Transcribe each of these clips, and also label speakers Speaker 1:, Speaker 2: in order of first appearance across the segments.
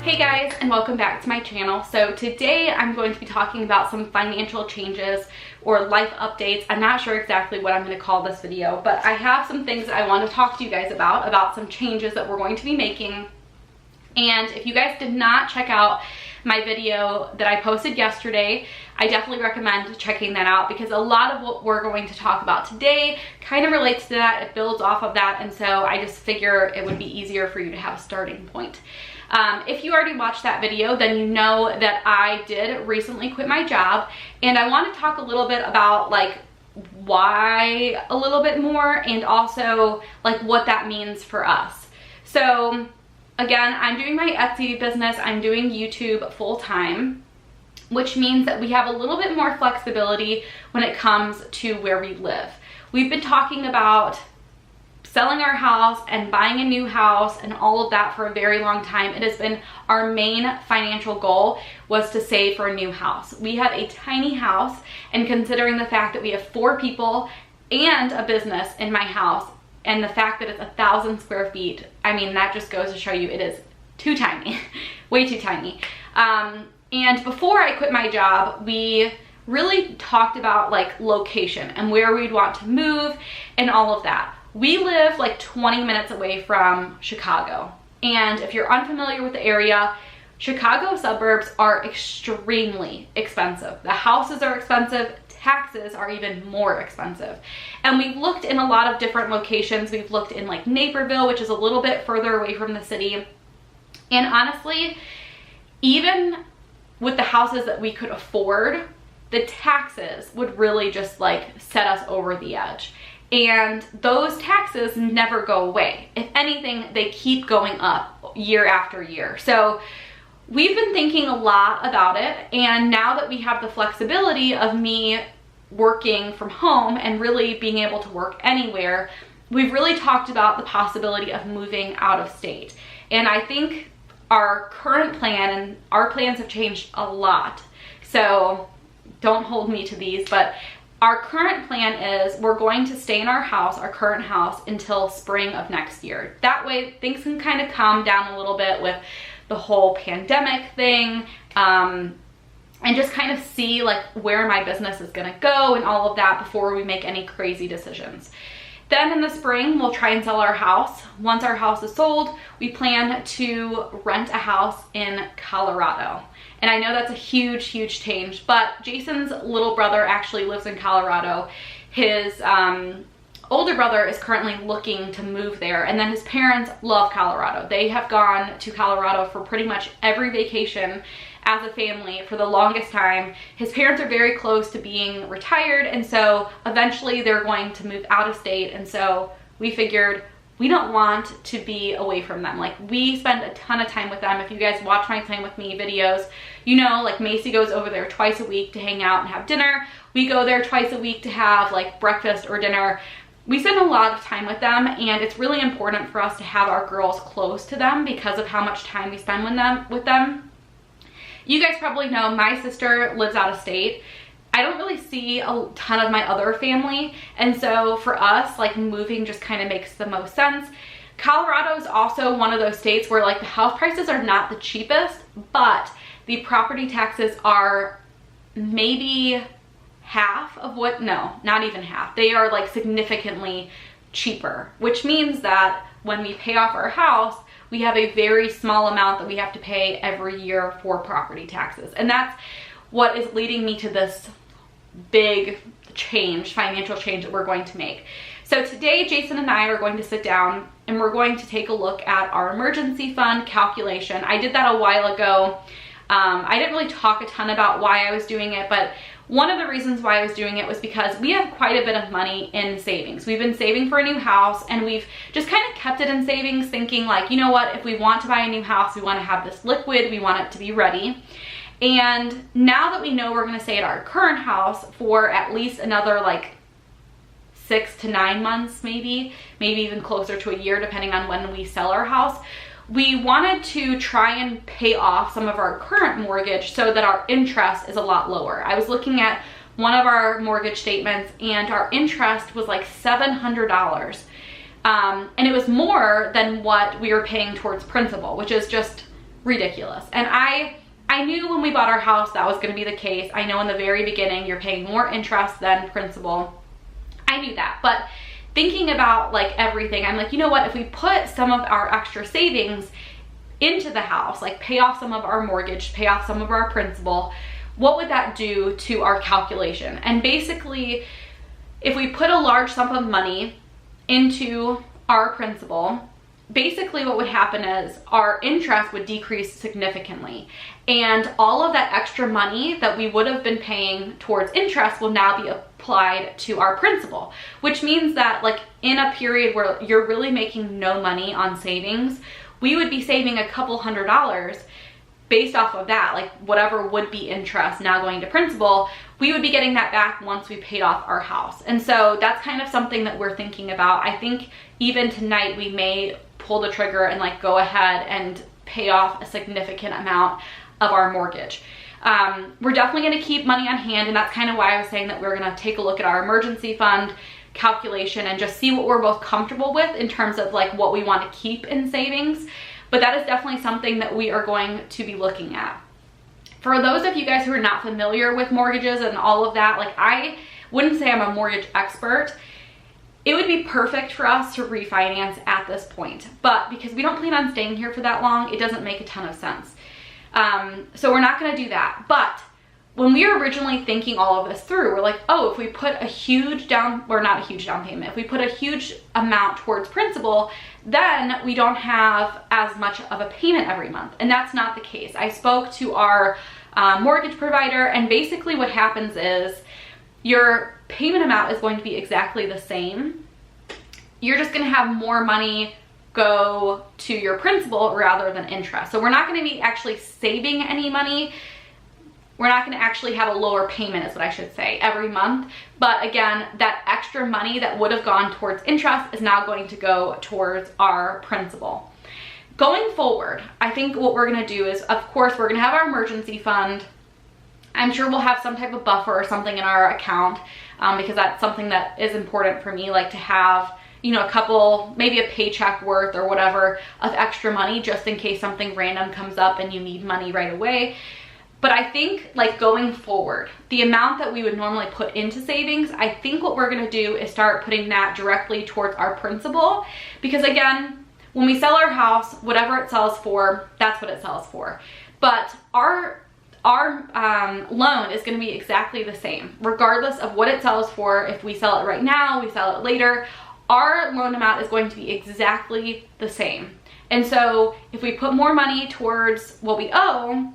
Speaker 1: Hey guys, and welcome back to my channel. So today I'm going to be talking about some financial changes or life updates. I'm not sure exactly what I'm going to call this video, but I have some things that I want to talk to you guys about some changes that we're going to be making. And if you guys did not check out my video that I posted yesterday, I definitely recommend checking that out because a lot of what we're going to talk about today kind of relates to that. It builds off of that, and so I just figure it would be easier for you to have a starting point. If you already watched that video, then you know that I did recently quit my job, and I want to talk a little bit about like why a little bit more, and also like what that means for us. So again, I'm doing my Etsy business, I'm doing YouTube full-time, which means that we have a little bit more flexibility when it comes to where we live. We've been talking about selling our house and buying a new house and all of that for a very long time. It has been our main financial goal was to save for a new house. We have a tiny house, and considering the fact that we have 4 people and a business in my house, and the fact that it's 1,000 square feet, I mean, that just goes to show you it is too tiny, way too tiny. And before I quit my job, we really talked about like location and where we'd want to move and all of that. We live like 20 minutes away from Chicago. And if you're unfamiliar with the area, Chicago suburbs are extremely expensive. The houses are expensive, taxes are even more expensive. And we've looked in a lot of different locations. We've looked in like Naperville, which is a little bit further away from the city. And honestly, even with the houses that we could afford, the taxes would really just like set us over the edge. And those taxes never go away. If anything, they keep going up year after year. So we've been thinking a lot about it, and now that we have the flexibility of me working from home and really being able to work anywhere, we've really talked about the possibility of moving out of state. And I think our current plan, and our plans have changed a lot, so don't hold me to these, but our current plan is we're going to stay in our house, our current house, until spring of next year. That way things can kind of calm down a little bit with the whole pandemic thing, and just kind of see like where my business is gonna go and all of that before we make any crazy decisions. Then in the spring, we'll try and sell our house. Once our house is sold, we plan to rent a house in Colorado. And I know that's a huge, huge change, but Jason's little brother actually lives in Colorado. His older brother is currently looking to move there, and then his parents love Colorado. They have gone to Colorado for pretty much every vacation as a family for the longest time. His parents are very close to being retired, and so eventually they're going to move out of state, and so we figured we don't want to be away from them. Like, we spend a ton of time with them. If you guys watch my Plan With Me videos, you know, like Macy goes over there twice a week to hang out and have dinner. We go there twice a week to have like breakfast or dinner. We spend a lot of time with them, and it's really important for us to have our girls close to them because of how much time we spend with them. You guys probably know my sister lives out of state. I don't really see a ton of my other family, and so for us, like, moving just kind of makes the most sense. Colorado is also one of those states where like the house prices are not the cheapest, but the property taxes are maybe half of what, no, not even half. They are like significantly cheaper, which means that when we pay off our house, we have a very small amount that we have to pay every year for property taxes. And that's what is leading me to this big change, financial change that we're going to make. So today, Jason and I are going to sit down and we're going to take a look at our emergency fund calculation. I did that a while ago. I didn't really talk a ton about why I was doing it, but one of the reasons why I was doing it was because we have quite a bit of money in savings. We've been saving for a new house, and we've just kind of kept it in savings, thinking like, you know what, if we want to buy a new house, we want to have this liquid, we want it to be ready. And now that we know we're going to stay at our current house for at least another like 6 to 9 months, maybe even closer to a year, depending on when we sell our house, we wanted to try and pay off some of our current mortgage so that our interest is a lot lower. I was looking at one of our mortgage statements, and our interest was like $700. And it was more than what we were paying towards principal, which is just ridiculous. And I knew when we bought our house that was going to be the case. I know in the very beginning you're paying more interest than principal. I knew that, but thinking about like everything, I'm like, you know what, if we put some of our extra savings into the house, like pay off some of our mortgage, pay off some of our principal, what would that do to our calculation? And basically, if we put a large sum of money into our principal, basically what would happen is our interest would decrease significantly, and all of that extra money that we would have been paying towards interest will now be applied to our principal, which means that like in a period where you're really making no money on savings, we would be saving a couple $100s based off of that, like whatever would be interest now going to principal, we would be getting that back once we paid off our house. And so that's kind of something that we're thinking about. I think even tonight we may pull the trigger and like go ahead and pay off a significant amount of our mortgage. We're definitely going to keep money on hand, and that's kind of why I was saying that we're going to take a look at our emergency fund calculation and just see what we're both comfortable with in terms of like what we want to keep in savings. But that is definitely something that we are going to be looking at. For those of you guys who are not familiar with mortgages and all of that, like I wouldn't say I'm a mortgage expert. It would be perfect for us to refinance at this point, but because we don't plan on staying here for that long, it doesn't make a ton of sense. So we're not going to do that. But when we were originally thinking all of this through, we're like, oh, if we put a huge not a huge down payment, if we put a huge amount towards principal, then we don't have as much of a payment every month. And that's not the case. I spoke to our mortgage provider, and basically what happens is your payment amount is going to be exactly the same. You're just going to have more money go to your principal rather than interest. So we're not going to be actually saving any money. We're not going to actually have a lower payment is what I should say every month. But again, that extra money that would have gone towards interest is now going to go towards our principal. Going forward, I think what we're going to do is, of course, we're going to have our emergency fund. I'm sure we'll have some type of buffer or something in our account because that's something that is important for me, like to have, you know, a couple, maybe a paycheck worth or whatever of extra money just in case something random comes up and you need money right away. But I think like going forward, the amount that we would normally put into savings, I think what we're gonna do is start putting that directly towards our principal. Because again, when we sell our house, whatever it sells for, that's what it sells for. But our loan is gonna be exactly the same, regardless of what it sells for. If we sell it right now, we sell it later, our loan amount is going to be exactly the same. And so if we put more money towards what we owe,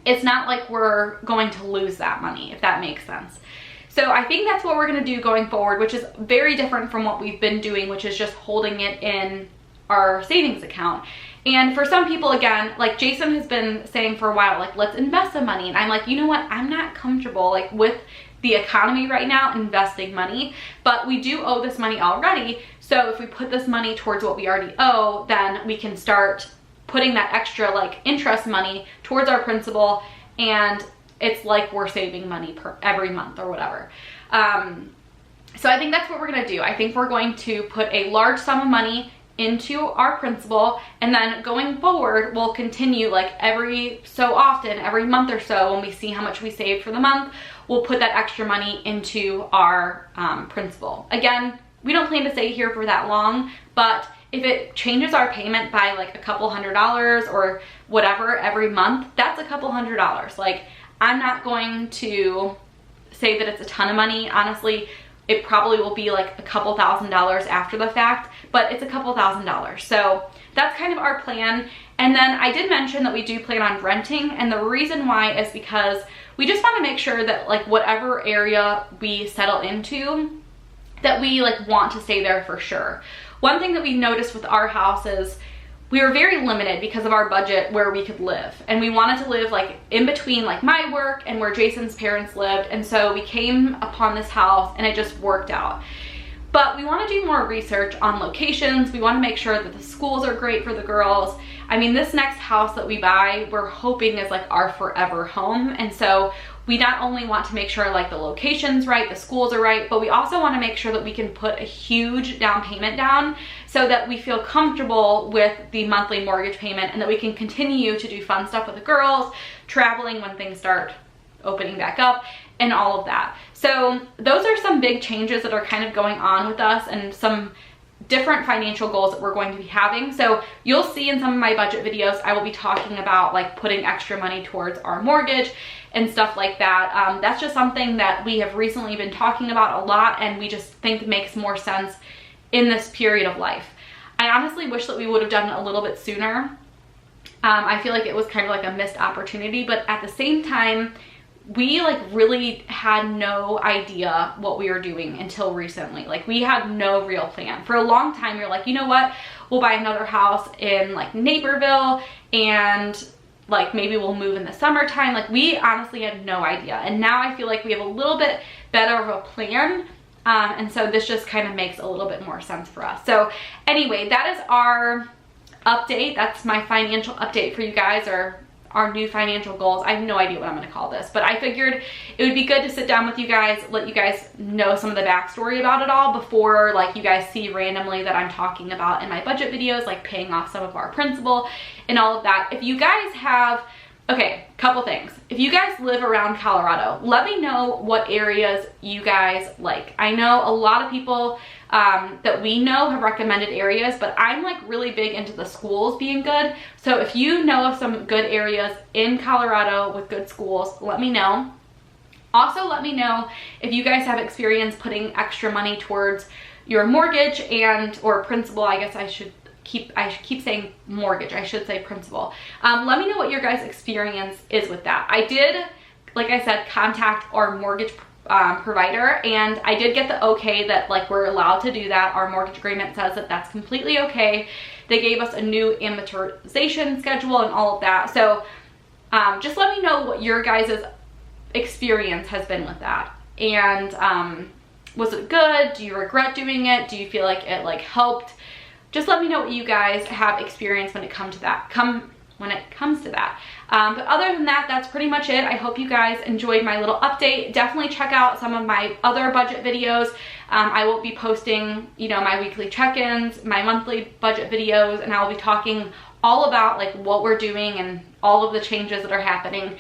Speaker 1: it's not like we're going to lose that money, if that makes sense. So I think that's what we're gonna do going forward, which is very different from what we've been doing, which is just holding it in our savings account. And for some people, again, like Jason has been saying for a while, like, let's invest some money. And I'm like, you know what? I'm not comfortable like with the economy right now investing money, but we do owe this money already. So if we put this money towards what we already owe, then we can start putting that extra like interest money towards our principal, and it's like we're saving money every month or whatever. So I think that's what we're gonna do. I think we're going to put a large sum of money into our principal, and then going forward, we'll continue like every so often, every month or so, when we see how much we saved for the month, we'll put that extra money into our principal. Again, we don't plan to stay here for that long, but if it changes our payment by like a couple $100s or whatever every month, that's a couple $100. Like, I'm not going to say that it's a ton of money. Honestly, it probably will be like a couple $1,000s after the fact, but it's a couple $1,000s. So that's kind of our plan. And then I did mention that we do plan on renting, and the reason why is because we just want to make sure that like whatever area we settle into, that we like want to stay there for sure. One thing that we noticed with our house is we were very limited because of our budget where we could live, and we wanted to live like in between like my work and where Jason's parents lived. And so we came upon this house and it just worked out. But we want to do more research on locations. We want to make sure that the schools are great for the girls. I mean, this next house that we buy, we're hoping is like our forever home. And so we not only want to make sure like the location's right, the schools are right, but we also want to make sure that we can put a huge down payment down so that we feel comfortable with the monthly mortgage payment and that we can continue to do fun stuff with the girls, traveling when things start opening back up, and all of that. So those are some big changes that are kind of going on with us and some different financial goals that we're going to be having. So you'll see in some of my budget videos, I will be talking about like putting extra money towards our mortgage and stuff like that. That's just something that we have recently been talking about a lot, and we just think makes more sense in this period of life. I honestly wish that we would have done it a little bit sooner. I feel like it was kind of like a missed opportunity, but at the same time, we like really had no idea what we were doing until recently. Like we had no real plan. For a long time, we were like, you know what? We'll buy another house in like Naperville and like maybe we'll move in the summertime. Like we honestly had no idea. And now I feel like we have a little bit better of a plan. And so this just kind of makes a little bit more sense for us. So anyway, that is our update. That's my financial update for you guys, or our new financial goals. I have no idea what I'm going to call this, but I figured it would be good to sit down with you guys, let you guys know some of the backstory about it all before like you guys see randomly that I'm talking about in my budget videos, like paying off some of our principal and all of that. If you guys have, okay, couple things. If you guys live around Colorado, let me know what areas you guys like. I know a lot of people that we know have recommended areas, but I'm like really big into the schools being good. So if you know of some good areas in Colorado with good schools, let me know. Also, let me know if you guys have experience putting extra money towards your mortgage and or principal. I guess I should keep saying mortgage. I should say principal. Let me know what your guys' experience is with that. I did, like I said, contact our mortgage provider, and I did get the okay that like we're allowed to do that. Our mortgage agreement says that that's completely okay. They gave us a new amortization schedule and all of that. So just let me know what your guys' experience has been with that. And was it good? Do you regret doing it? Do you feel like it like helped? Just let me know what you guys have experienced when it comes to that. But other than that, that's pretty much it. I hope you guys enjoyed my little update. Definitely check out some of my other budget videos. I will be posting, you know, my weekly check-ins, my monthly budget videos, and I will be talking all about like what we're doing and all of the changes that are happening.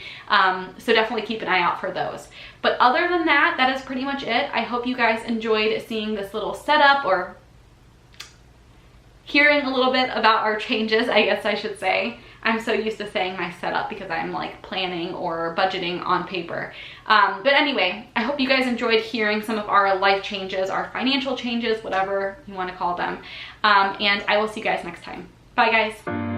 Speaker 1: So definitely keep an eye out for those. But other than that, that is pretty much it. I hope you guys enjoyed seeing this little setup, or hearing a little bit about our changes, I guess I should say. I'm so used to saying my setup because I'm like planning or budgeting on paper. But anyway, I hope you guys enjoyed hearing some of our life changes, our financial changes, whatever you want to call them. And I will see you guys next time. Bye guys.